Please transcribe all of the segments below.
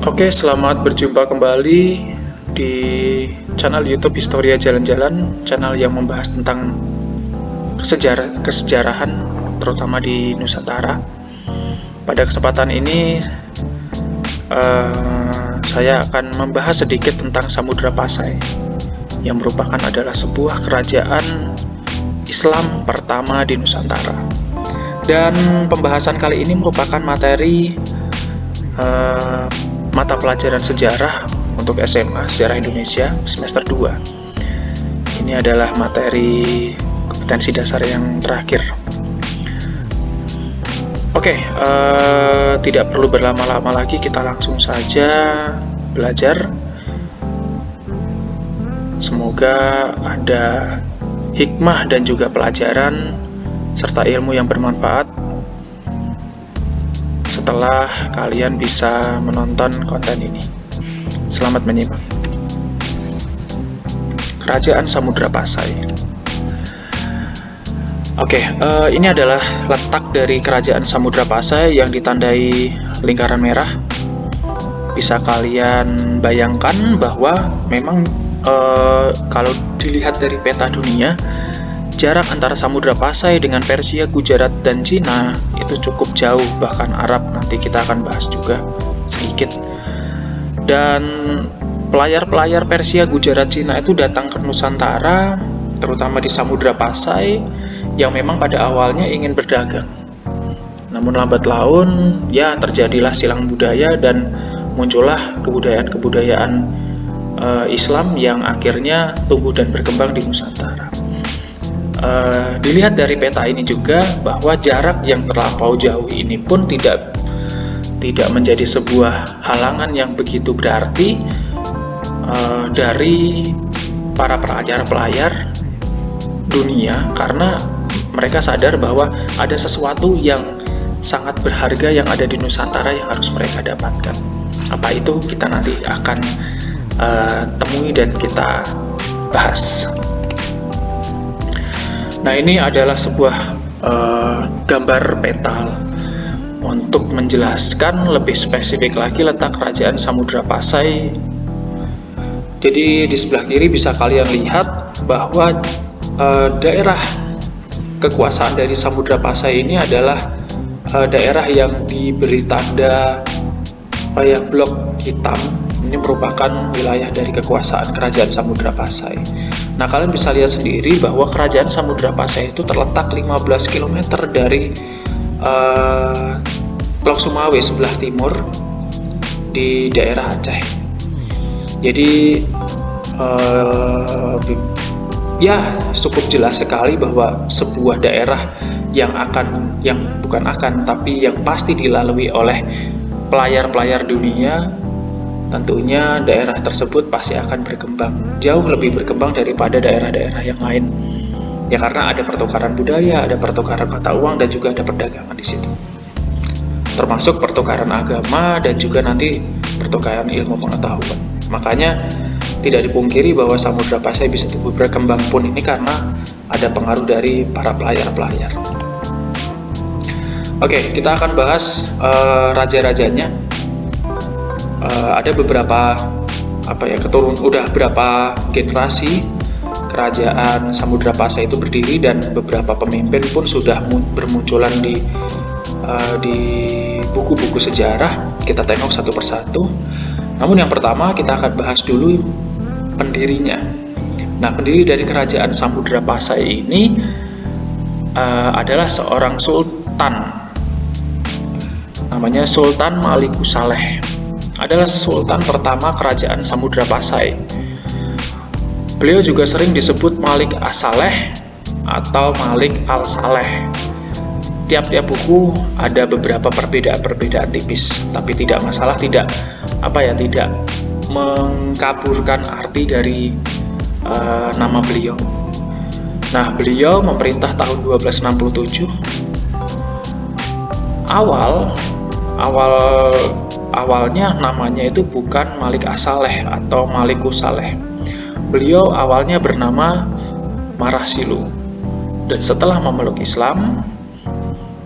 Oke, selamat berjumpa kembali di channel YouTube Historia Jalan-Jalan, channel yang membahas tentang kesejarahan, terutama di Nusantara. Pada kesempatan ini, saya akan membahas sedikit tentang Samudra Pasai, yang merupakan adalah sebuah kerajaan Islam pertama di Nusantara. Dan pembahasan kali ini merupakan materi mata pelajaran sejarah untuk SMA, Sejarah Indonesia, semester 2. Ini adalah materi kompetensi dasar yang terakhir. Oke, tidak perlu berlama-lama lagi, kita langsung saja belajar. Semoga ada hikmah dan juga pelajaran serta ilmu yang bermanfaat setelah kalian bisa menonton konten ini. Selamat menyimak. Kerajaan Samudra Pasai. Oke, ini adalah letak dari Kerajaan Samudra Pasai yang ditandai lingkaran merah. Bisa kalian bayangkan bahwa memang kalau dilihat dari peta dunia, jarak antara Samudra Pasai dengan Persia, Gujarat, dan Cina itu cukup jauh, bahkan Arab nanti kita akan bahas juga sedikit. Dan pelayar-pelayar Persia, Gujarat, Cina itu datang ke Nusantara, terutama di Samudra Pasai, yang memang pada awalnya ingin berdagang. Namun lambat laun, ya terjadilah silang budaya dan muncullah kebudayaan-kebudayaan Islam yang akhirnya tumbuh dan berkembang di Nusantara. Dilihat dari peta ini juga bahwa jarak yang terlampau jauh ini pun tidak menjadi sebuah halangan yang begitu berarti dari para pelayar dunia, karena mereka sadar bahwa ada sesuatu yang sangat berharga yang ada di Nusantara yang harus mereka dapatkan. Apa itu? Kita nanti akan temui dan kita bahas. Nah, ini adalah sebuah gambar peta untuk menjelaskan lebih spesifik lagi letak Kerajaan Samudra Pasai. Jadi di sebelah kiri bisa kalian lihat bahwa daerah kekuasaan dari Samudra Pasai ini adalah daerah yang diberi tanda blok hitam. Ini merupakan wilayah dari kekuasaan Kerajaan Samudra Pasai. Nah, kalian bisa lihat sendiri bahwa Kerajaan Samudra Pasai itu terletak 15 km dari Lok Sumawe sebelah timur di daerah Aceh. Jadi ya cukup jelas sekali bahwa sebuah daerah yang pasti dilalui oleh pelayar-pelayar dunia. Tentunya daerah tersebut pasti akan berkembang, jauh lebih berkembang daripada daerah-daerah yang lain. Ya, karena ada pertukaran budaya, ada pertukaran mata uang, dan juga ada perdagangan di situ. Termasuk pertukaran agama dan juga nanti pertukaran ilmu pengetahuan. Makanya tidak dipungkiri bahwa Samudra Pasai bisa tumbuh berkembang pun ini karena ada pengaruh dari para pelayar-pelayar. Oke, kita akan bahas raja-rajanya. Ada beberapa udah berapa generasi kerajaan Samudra Pasai itu berdiri, dan beberapa pemimpin pun sudah bermunculan di buku-buku sejarah. Kita tengok satu persatu. Namun yang pertama kita akan bahas dulu pendirinya. Nah, pendiri dari kerajaan Samudra Pasai ini adalah seorang sultan, namanya Sultan Malikusaleh. Adalah sultan pertama kerajaan Samudra Pasai. Beliau juga sering disebut Malik As-Saleh atau Malik Al-Saleh. Tiap-tiap buku ada beberapa perbedaan tipis, tapi tidak masalah, tidak mengkaburkan arti dari nama beliau. Nah, beliau memerintah tahun 1267. Awalnya namanya itu bukan Malik As-Saleh atau Malikusaleh. Beliau awalnya bernama Marasilu, dan setelah memeluk Islam,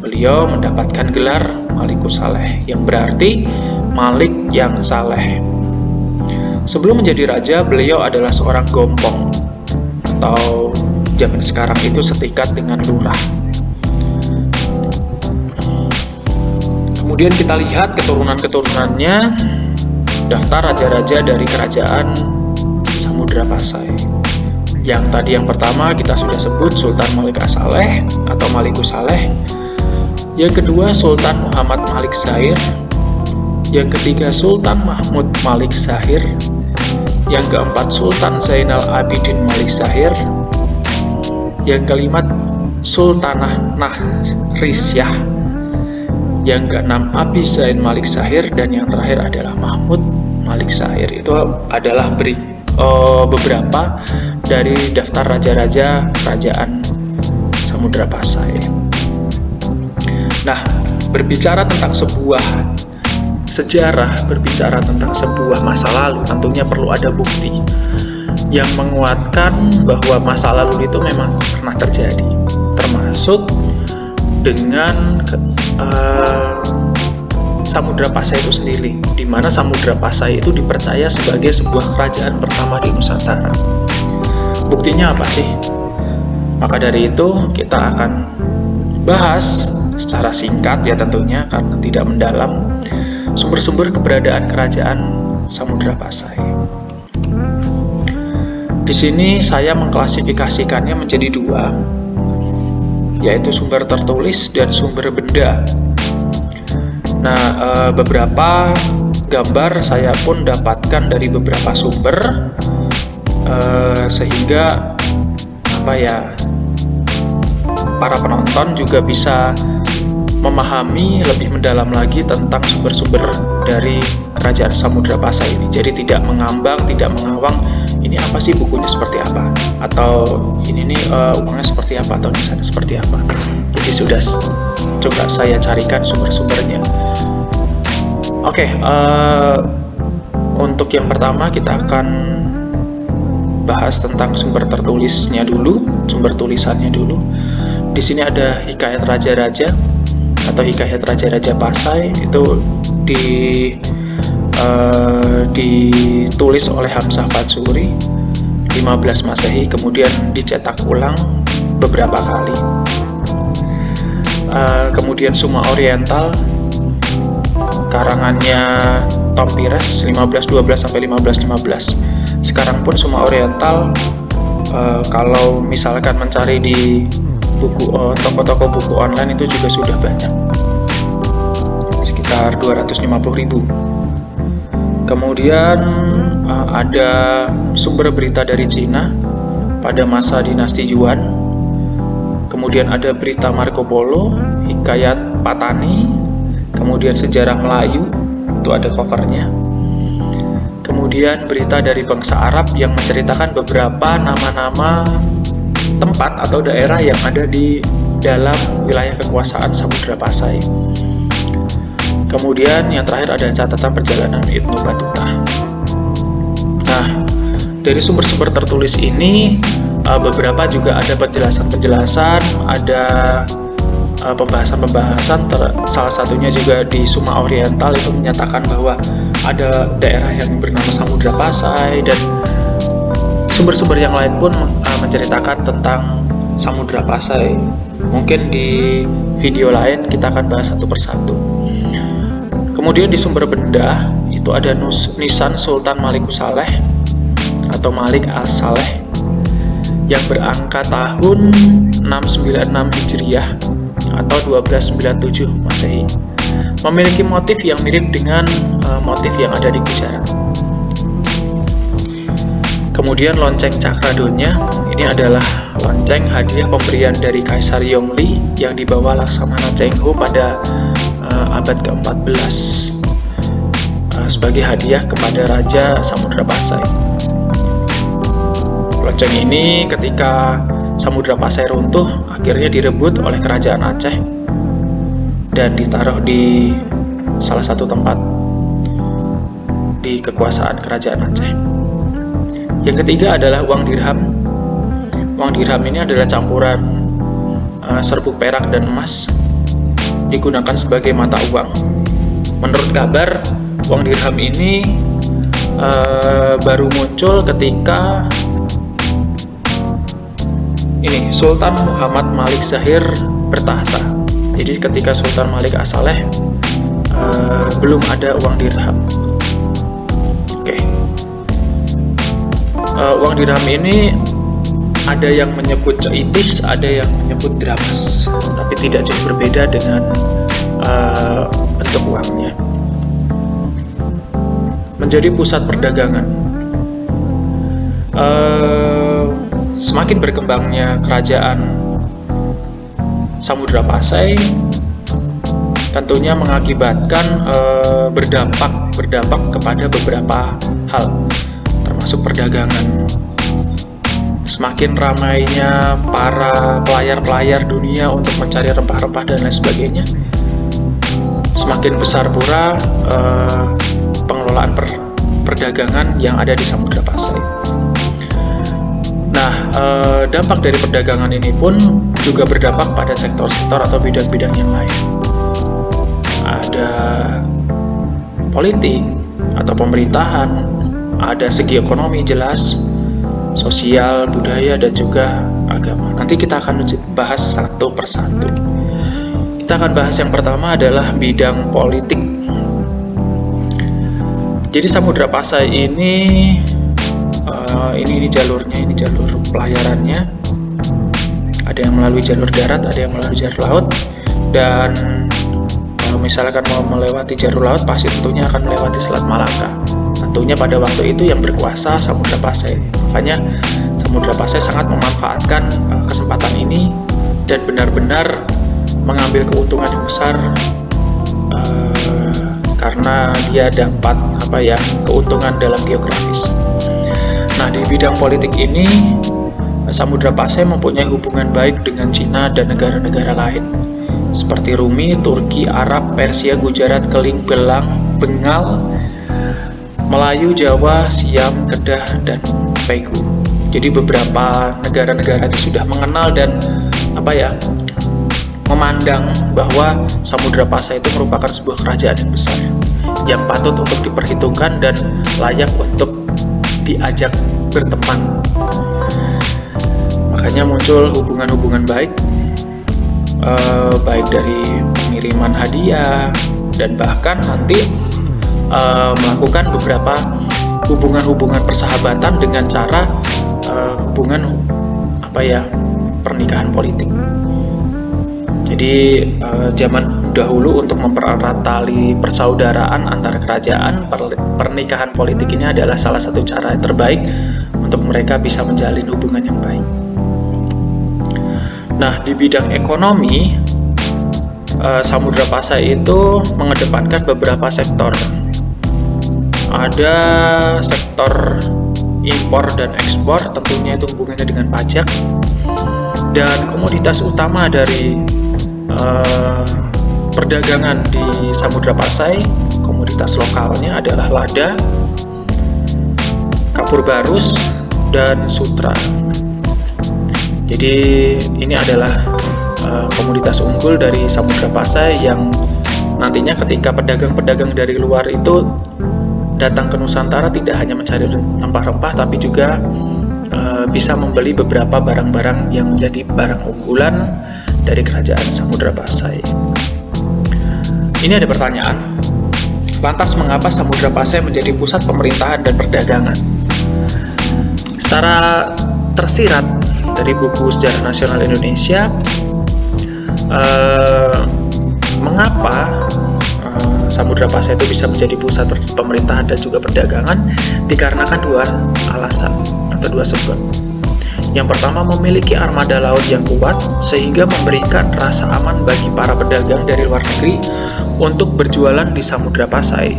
beliau mendapatkan gelar Malikusaleh, yang berarti Malik yang saleh. Sebelum menjadi raja, beliau adalah seorang gompong, atau zaman sekarang itu setingkat dengan lurah. Kemudian kita lihat keturunan-keturunannya, daftar raja-raja dari kerajaan Samudra Pasai. Yang pertama kita sudah sebut Sultan Malik As-Saleh atau Malikus Saleh. Yang kedua Sultan Muhammad Malik Zahir. Yang ketiga Sultan Mahmud Malik Zahir. Yang keempat Sultan Zainal Abidin Malik Zahir. Yang kelima Sultanah Nahrisyah. Yang keenam Abi Zain Malik Zahir. Dan yang terakhir adalah Mahmud Malik Zahir. Itu adalah beberapa dari daftar raja-raja kerajaan Samudra Pasai. Nah, berbicara tentang sebuah sejarah, berbicara tentang sebuah masa lalu, tentunya perlu ada bukti yang menguatkan bahwa masa lalu itu memang pernah terjadi, termasuk dengan Samudra Pasai itu sendiri, di mana Samudra Pasai itu dipercaya sebagai sebuah kerajaan pertama di Nusantara. Buktinya apa sih? Maka dari itu kita akan bahas secara singkat ya tentunya, karena tidak mendalam, sumber-sumber keberadaan kerajaan Samudra Pasai. Di sini saya mengklasifikasikannya menjadi dua, yaitu sumber tertulis dan sumber benda. Nah, beberapa gambar saya pun dapatkan dari beberapa sumber, sehingga para penonton juga bisa memahami lebih mendalam lagi tentang sumber-sumber dari kerajaan Samudra Pasai ini. Jadi tidak mengambang, tidak mengawang, ini apa sih bukunya seperti apa, atau ini uangnya seperti apa, atau nisannya seperti apa. Jadi sudah coba saya carikan sumber-sumbernya. Oke, untuk yang pertama kita akan bahas tentang sumber tertulisnya dulu, sumber tulisannya dulu. Di sini ada Hikayat Raja-Raja atau Hikayat Raja-Raja Pasai, itu ditulis oleh Hamzah Patsuri 15 Masehi, kemudian dicetak ulang beberapa kali. Kemudian Suma Oriental karangannya Tom Pires 1512 sampai 1515. Sekarang pun Suma Oriental kalau misalkan mencari di buku toko-toko buku online itu juga sudah banyak, sekitar 250.000. Kemudian ada sumber berita dari Cina pada masa dinasti Yuan. Kemudian ada berita Marco Polo, Hikayat Patani, kemudian sejarah Melayu, itu ada covernya. Kemudian berita dari bangsa Arab yang menceritakan beberapa nama-nama tempat atau daerah yang ada di dalam wilayah kekuasaan Samudra Pasai. Kemudian yang terakhir ada catatan perjalanan Ibnu Battuta. Nah, dari sumber-sumber tertulis ini beberapa juga ada penjelasan-penjelasan, ada pembahasan-pembahasan. Salah satunya juga di Suma Oriental itu menyatakan bahwa ada daerah yang bernama Samudra Pasai, dan sumber-sumber yang lain pun menceritakan tentang Samudra Pasai. Mungkin di video lain kita akan bahas satu persatu. Kemudian di sumber benda itu ada nisan Sultan Malikus Saleh atau Malik As-Saleh yang berangka tahun 696 Hijriah atau 1297 Masehi. Memiliki motif yang mirip dengan motif yang ada di Gujarat. Kemudian lonceng Cakradonya, ini adalah lonceng hadiah pemberian dari Kaisar Yongli yang dibawa Laksamana Cheng Ho pada abad ke-14 sebagai hadiah kepada Raja Samudra Pasai. Lonceng ini ketika Samudra Pasai runtuh akhirnya direbut oleh Kerajaan Aceh dan ditaruh di salah satu tempat di kekuasaan Kerajaan Aceh. Yang ketiga adalah uang dirham. Uang dirham ini adalah campuran serbuk perak dan emas, digunakan sebagai mata uang. Menurut kabar, uang dirham ini baru muncul ketika Sultan Muhammad Malik Zahir bertahta. Jadi ketika Sultan Malik As-Saleh belum ada uang dirham. Oke. Uang dirham ini ada yang menyebut coitis, ada yang menyebut dirhams, tapi tidak jauh berbeda dengan bentuk uangnya. Menjadi pusat perdagangan. Semakin berkembangnya kerajaan Samudra Pasai tentunya mengakibatkan berdampak kepada beberapa hal, termasuk perdagangan. Semakin ramainya para pelayar-pelayar dunia untuk mencari rempah-rempah dan lain sebagainya, semakin besar pula pengelolaan perdagangan yang ada di Samudra Pasai. Nah, dampak dari perdagangan ini pun juga berdampak pada sektor-sektor atau bidang-bidang yang lain. Ada politik atau pemerintahan, ada segi ekonomi jelas, sosial, budaya, dan juga agama. Nanti kita akan bahas satu persatu. Kita akan bahas yang pertama adalah bidang politik. Jadi Samudra Pasai ini jalurnya, ini jalur pelayarannya. Ada yang melalui jalur darat, ada yang melalui jalur laut. Dan kalau misalkan mau melewati jalur laut, pasti tentunya akan melewati Selat Malaka. Tentunya pada waktu itu yang berkuasa Samudra Pasai. Makanya Samudra Pasai sangat memanfaatkan kesempatan ini dan benar-benar mengambil keuntungan yang besar karena dia dapat keuntungan dalam geografis. Nah, di bidang politik ini Samudra Pasai mempunyai hubungan baik dengan Cina dan negara-negara lain seperti Rumi, Turki, Arab, Persia, Gujarat, Keling, Belang, Bengal, Melayu, Jawa, Siam, Kedah, dan Pegu. Jadi beberapa negara-negara itu sudah mengenal dan memandang bahwa Samudra Pasai itu merupakan sebuah kerajaan yang besar yang patut untuk diperhitungkan dan layak untuk diajak berteman. Makanya muncul hubungan-hubungan baik dari pengiriman hadiah dan bahkan nanti melakukan beberapa hubungan-hubungan persahabatan dengan cara pernikahan politik. Jadi zaman dahulu untuk mempererat tali persaudaraan antar kerajaan, pernikahan politik ini adalah salah satu cara yang terbaik untuk mereka bisa menjalin hubungan yang baik. Nah, di bidang ekonomi, Samudra Pasai itu mengedepankan beberapa sektor. Ada sektor impor dan ekspor, tentunya itu hubungannya dengan pajak. Dan komoditas utama dari perdagangan di Samudra Pasai, komoditas lokalnya adalah lada, kapur barus, dan sutra. Jadi ini adalah komoditas unggul dari Samudra Pasai yang nantinya ketika pedagang-pedagang dari luar itu datang ke Nusantara tidak hanya mencari rempah-rempah tapi juga bisa membeli beberapa barang-barang yang menjadi barang unggulan dari kerajaan Samudra Pasai. Ini ada pertanyaan, lantas mengapa Samudra Pasai menjadi pusat pemerintahan dan perdagangan? Secara tersirat dari buku Sejarah Nasional Indonesia, mengapa Samudra Pasai itu bisa menjadi pusat pemerintahan dan juga perdagangan? Dikarenakan dua alasan atau dua sebab. Yang pertama, memiliki armada laut yang kuat sehingga memberikan rasa aman bagi para pedagang dari luar negeri untuk berjualan di Samudra Pasai.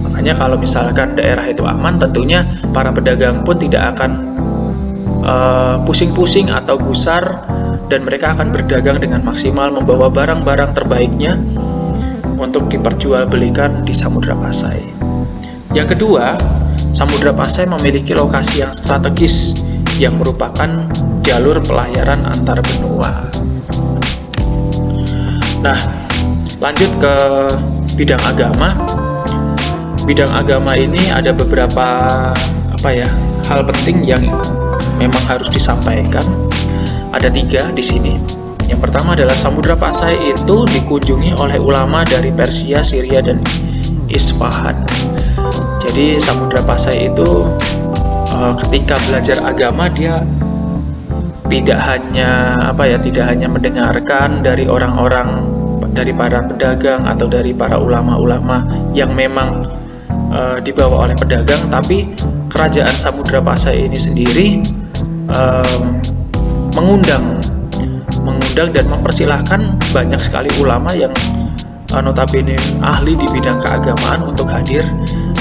Makanya kalau misalkan daerah itu aman, tentunya para pedagang pun tidak akan pusing-pusing atau gusar dan mereka akan berdagang dengan maksimal, membawa barang-barang terbaiknya untuk diperjualbelikan di Samudra Pasai. Yang kedua, Samudra Pasai memiliki lokasi yang strategis yang merupakan jalur pelayaran antar benua. Nah, lanjut ke bidang agama. bidang agama ini ada beberapa hal penting yang memang harus disampaikan. Ada 3 di sini. Yang pertama adalah Samudra Pasai itu dikunjungi oleh ulama dari Persia, Syria, dan Isfahan. Jadi Samudra Pasai itu ketika belajar agama dia tidak hanya mendengarkan dari orang-orang, dari para pedagang atau dari para ulama-ulama yang memang dibawa oleh pedagang, tapi kerajaan Samudra Pasai ini sendiri mengundang dan mempersilahkan banyak sekali ulama yang notabene ahli di bidang keagamaan untuk hadir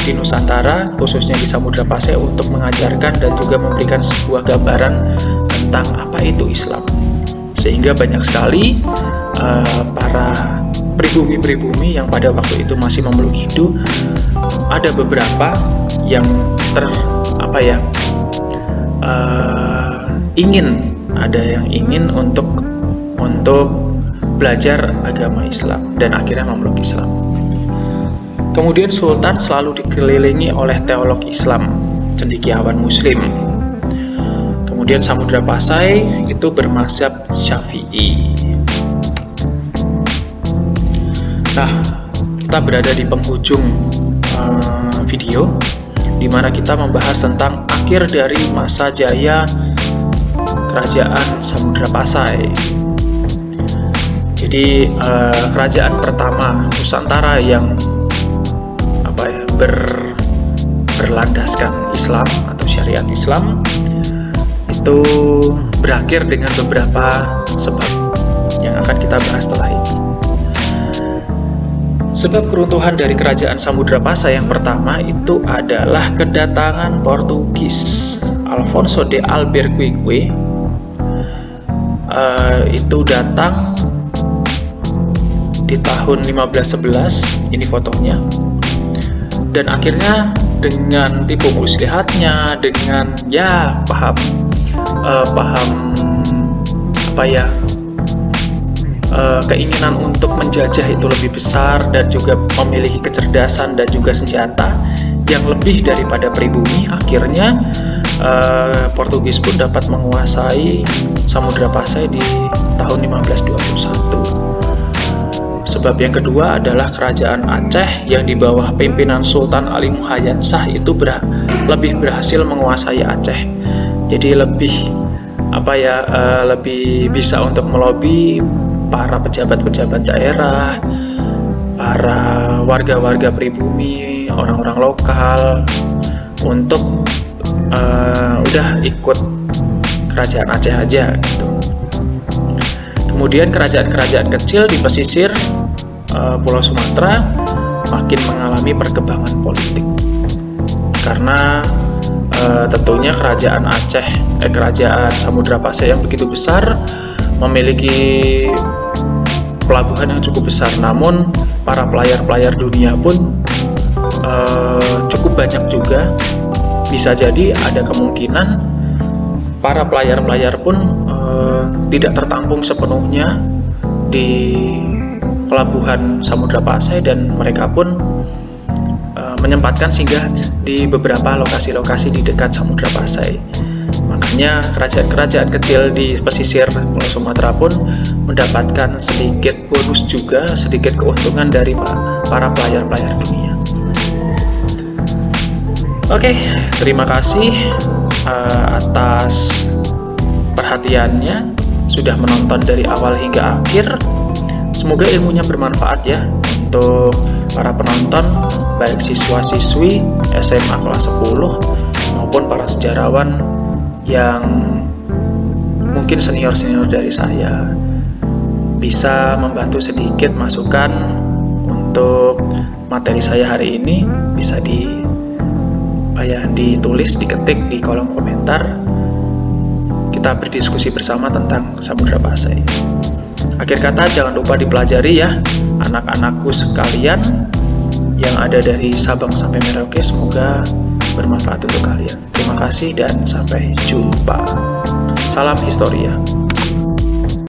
di Nusantara, khususnya di Samudra Pasai, untuk mengajarkan dan juga memberikan sebuah gambaran tentang apa itu Islam. Sehingga banyak sekali para pribumi-pribumi yang pada waktu itu masih memeluk Hindu, ada beberapa yang ingin untuk belajar agama Islam dan akhirnya memeluk Islam. Kemudian Sultan selalu dikelilingi oleh teolog Islam, cendekiawan Muslim. Kemudian Samudra Pasai itu bermazhab Syafi'i. Nah, kita berada di penghujung video, di mana kita membahas tentang akhir dari masa jaya kerajaan Samudra Pasai. Jadi kerajaan pertama Nusantara yang berlandaskan Islam atau syariat Islam itu berakhir dengan beberapa sebab yang akan kita bahas setelah ini. Sebab keruntuhan dari kerajaan Samudra Pasai yang pertama itu adalah kedatangan Portugis. Alfonso de Albuquerque itu datang di tahun 1511, ini fotonya, dan akhirnya dengan tipu muslihatnya, dengan keinginan untuk menjajah itu lebih besar dan juga memiliki kecerdasan dan juga senjata yang lebih daripada pribumi, akhirnya Portugis pun dapat menguasai Samudra Pasai di tahun 1521. Sebab yang kedua adalah kerajaan Aceh yang di bawah pimpinan Sultan Ali Muhayyad Shah itu lebih berhasil menguasai Aceh. Jadi lebih bisa untuk melobi para pejabat-pejabat daerah, para warga-warga pribumi, orang-orang lokal untuk udah ikut kerajaan Aceh aja gitu. Kemudian kerajaan-kerajaan kecil di pesisir Pulau Sumatera makin mengalami perkembangan politik karena tentunya kerajaan Samudra Pasai yang begitu besar memiliki pelabuhan yang cukup besar, namun para pelayar-pelayar dunia pun cukup banyak juga. Bisa jadi ada kemungkinan para pelayar-pelayar pun tidak tertampung sepenuhnya di pelabuhan Samudra Pasai dan mereka pun menyempatkan singgah di beberapa lokasi-lokasi di dekat Samudra Pasai. Makanya kerajaan-kerajaan kecil di pesisir Pulau Sumatera pun mendapatkan sedikit bonus juga, sedikit keuntungan dari para pelayar-pelayar dunia. Oke, terima kasih atas perhatiannya, sudah menonton dari awal hingga akhir. Semoga ilmunya bermanfaat ya untuk para penonton, baik siswa-siswi SMA kelas 10 maupun para sejarawan yang mungkin senior-senior dari saya. Bisa membantu sedikit masukan untuk materi saya hari ini, bisa ditulis, diketik di kolom komentar. Kita berdiskusi bersama tentang Samudra Pasai. Akhir kata, jangan lupa dipelajari ya anak-anakku sekalian yang ada dari Sabang sampai Merauke. Semoga bermanfaat untuk kalian. Terima kasih dan sampai jumpa. Salam Historia.